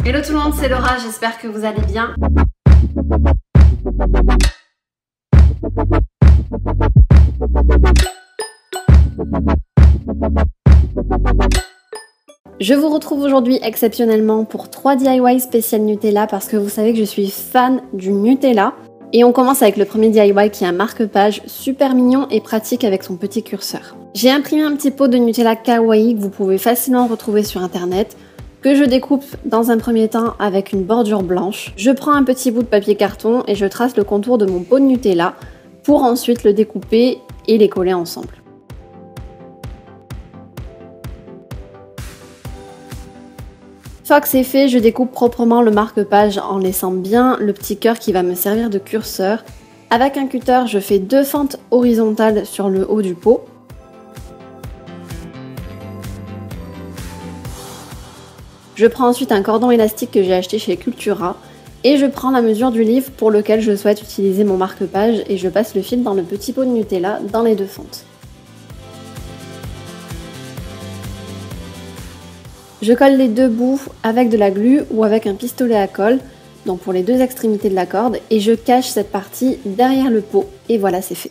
Hello tout le monde, c'est Laura, j'espère que vous allez bien. Je vous retrouve aujourd'hui exceptionnellement pour 3 DIY spécial Nutella parce que vous savez que je suis fan du Nutella. Et on commence avec le premier DIY qui est un marque-page super mignon et pratique avec son petit curseur. J'ai imprimé un petit pot de Nutella kawaii que vous pouvez facilement retrouver sur internet, que je découpe dans un premier temps avec une bordure blanche. Je prends un petit bout de papier carton et je trace le contour de mon pot de Nutella pour ensuite le découper et les coller ensemble. Une fois que c'est fait, je découpe proprement le marque-page en laissant bien le petit cœur qui va me servir de curseur. Avec un cutter, je fais 2 fentes horizontales sur le haut du pot. Je prends ensuite un cordon élastique que j'ai acheté chez Cultura et je prends la mesure du livre pour lequel je souhaite utiliser mon marque-page et je passe le fil dans le petit pot de Nutella dans les 2 fentes. Je colle les 2 bouts avec de la glu ou avec un pistolet à colle, donc pour les 2 extrémités de la corde, et je cache cette partie derrière le pot, et voilà, c'est fait.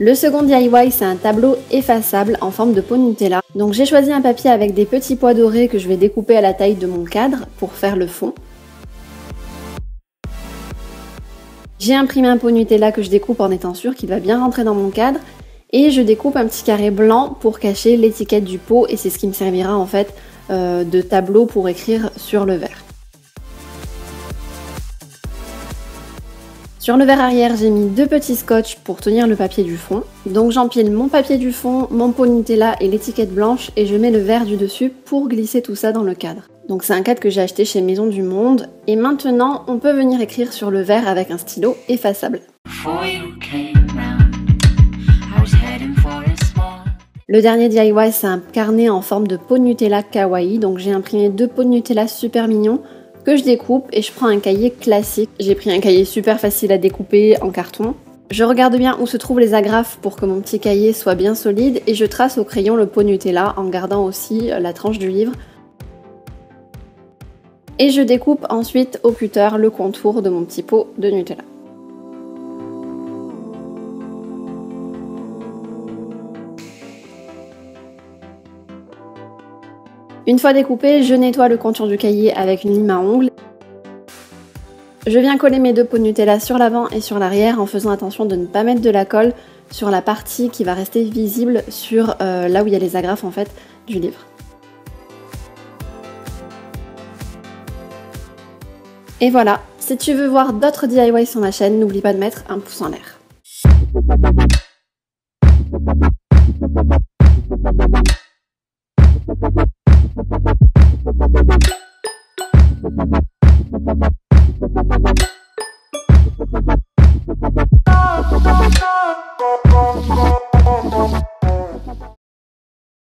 Le second DIY, c'est un tableau effaçable en forme de pot Nutella. Donc j'ai choisi un papier avec des petits pois dorés que je vais découper à la taille de mon cadre pour faire le fond. J'ai imprimé un pot Nutella que je découpe en étant sûre qu'il va bien rentrer dans mon cadre et je découpe un petit carré blanc pour cacher l'étiquette du pot et c'est ce qui me servira en fait de tableau pour écrire sur le verre. Sur le verre arrière, j'ai mis 2 petits scotch pour tenir le papier du fond. Donc j'empile mon papier du fond, mon pot Nutella et l'étiquette blanche et je mets le verre du dessus pour glisser tout ça dans le cadre. Donc c'est un cadre que j'ai acheté chez Maison du Monde. Et maintenant, on peut venir écrire sur le verre avec un stylo effaçable. Le dernier DIY, c'est un carnet en forme de pot Nutella kawaii. Donc j'ai imprimé 2 pots de Nutella super mignons que je découpe et je prends un cahier classique. J'ai pris un cahier super facile à découper en carton. Je regarde bien où se trouvent les agrafes pour que mon petit cahier soit bien solide et je trace au crayon le pot Nutella en gardant aussi la tranche du livre. Et je découpe ensuite au cutter le contour de mon petit pot de Nutella. Une fois découpé, je nettoie le contour du cahier avec une lime à ongles. Je viens coller mes 2 pots de Nutella sur l'avant et sur l'arrière en faisant attention de ne pas mettre de la colle sur la partie qui va rester visible sur là où il y a les agrafes en fait du livre. Et voilà, si tu veux voir d'autres DIY sur ma chaîne, n'oublie pas de mettre un pouce en l'air.